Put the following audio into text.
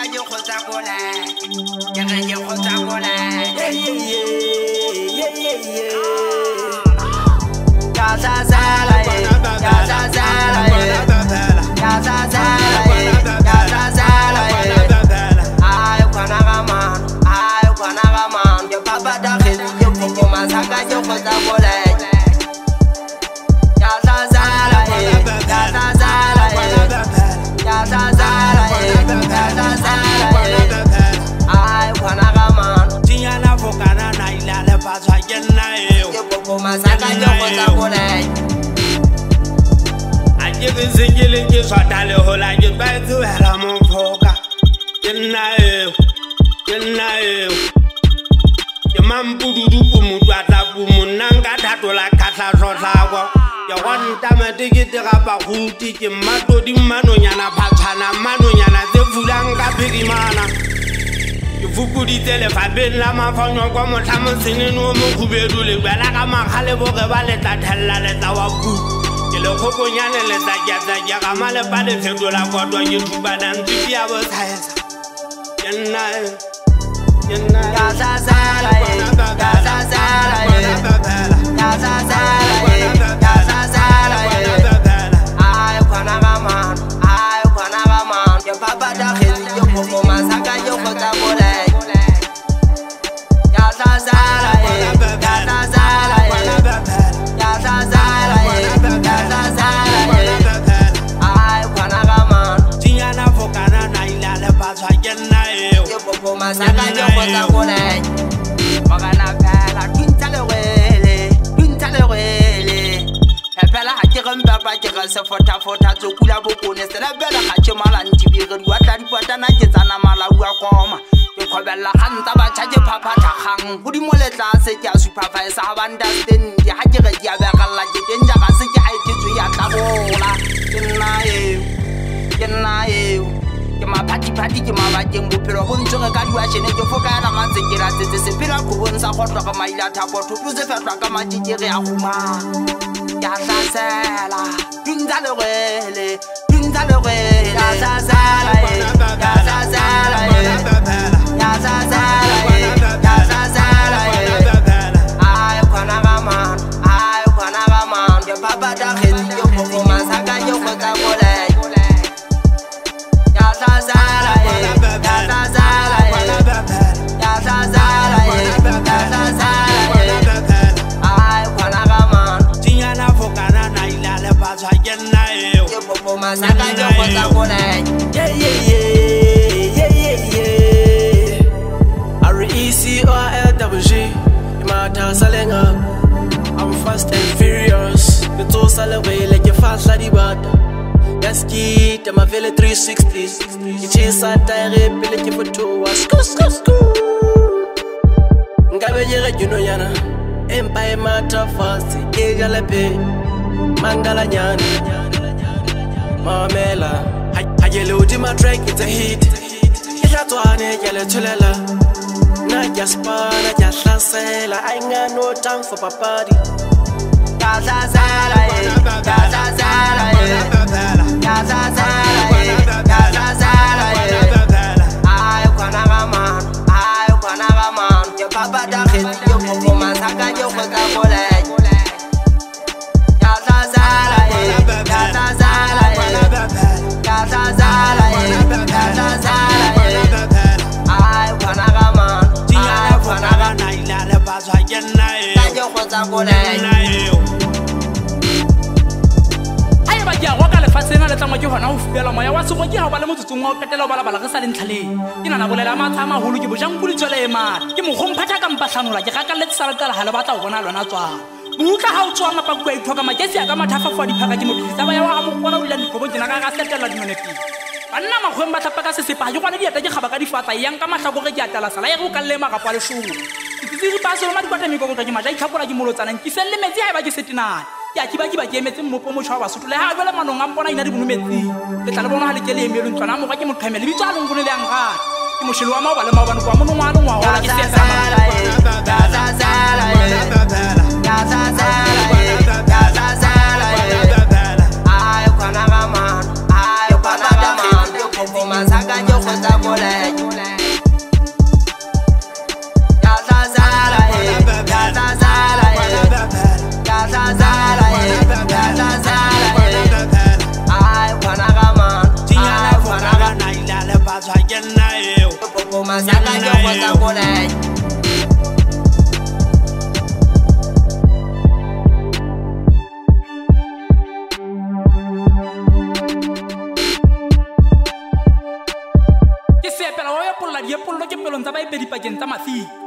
saka yo khotsa kola ya ga yo khotsa kola ya zazala ya zazala ya zazala ya zazala ay kwana ga man yo papa da kheli yo koko masaka yo khotsa kola ya zazala ya zazala ya zazala ay kwana ga man tinyana fokana na ilale patwa kenna yo koko masaka yo khotsa kola ke sengele ke swatale hola ke baitse hela mfoka kenna ke mampududu ku mutwata ku munanga thatola khatla hlotlago ya wanta matikete ga paguti ke matodi manonyana phatshana manonyana tse fulang ka phirimana ke fukuditse lefapeng la mafanyo kwa motlhamo seneno mo khubedu le bala ka makhale boge ba le tathella le tsa wa ku ke le khokonyane le tsa ya ga male pa le fetola kodwa ke thubana ntse ke ya bothaesa kenna ya zazala ya zazala ya zazala ya zazala ay kwana ga man yo papa da kheli yo koko masaka yo khotsa kola ya zazala ya zazala ya zazala ya zazala ay kwana ga man tinyana fokana na ilale patwa kenna yo koko masaka yo khotsa kola magana pela twintale pela ha ke gamba ba ke ga se fota tsokula bokone se la bela ga ke mala ntibire di watla di potana ke tsana mala wa koma ke khobella gantsa ba tshake phaphatha gang go di moletla se ke a supervise ha ba understand ha ke re di a begalla ke tenja ga se ke a itsetso ya tlabola ke nna ke maphati ke mabakeng bophelo bo ntse ka diwashene ke fokana mantse ke ratsetse sepela khobong sa khotwa ka maila thapotho tse fetwa ka matike re a guma ya zazala ya zazala ya zazala ya zazala ay kwana ga man yo papa da kheli yo koko masaka yo khotsa kola ya zazala ya zazala ya zazala ay kwana ga man tinyana fokana na ilale patwa kenna yo koko masaka yo khotsa kola RECOLWG Imata Salenga I'm fast and furious the to salawele ke fahla di bata Yaski ta mavele 360 ke chesa tire pele ke photo sku ngabe yega juno yana empire mata fast ke galape mangala nyana mamela hajele ultima track it's a hit Twane yale tulela na jaspana jahlasela I ain't no time for papadi ya zazala ya zazala ya zazala ay kwana ga man yo papa da kheli yo koko masaka yo khotsa kola ya zazala ya zazala ya zazala ay kwana ga man tinyana fokana na ilale patwa kenna yo khotsa kola ba ke go ka lefatsheng le tsamwa ke hona ho fela moya wa sego ke ha ba le motsotsong wa o ketela bala re sa le ntlhaleng ke nana bolela matha maholo ke bojang kuli tswela e mara ke mogomphatha ka mpahlanola ke ga ka le tsala ka ha le batla go bona lona tswa butla ha o tswa mapaku a ithoka makesi a ka mathafa fa di phaka ke mo phisa ba ya wa mo bona o ile dikobo ke na ka setela dimenepi banna magweng ba tlhapa ka sesepa ke gona dieta ke gaba ka difatsa yang ka mahlako ge ke atala sala ya go ka le magapo a leshogo ke di paso ma di kwata mekoko ka ke matla itlhapola ke molotsanang ke selle metsi ha e ba ke setinana ya ke ba ke emetse mmopo motho wa basotho le ha jwale manong a mpona ina di bonumetse le tla le bona ha le ke le emelo ntlwana mo ga ke moqhemele bitso a leng bone le yang ga ke moshelo wa maoba le maobane kwa mono ngwana ngwa wa ke setsa ay kwana ga man ay kwana ga man yo ko masaka yo ko ta mole masaka yo go sa kole ke sepela wa ya polla di epollo ke pelong tsa ba ipedi pakeng tsa mafi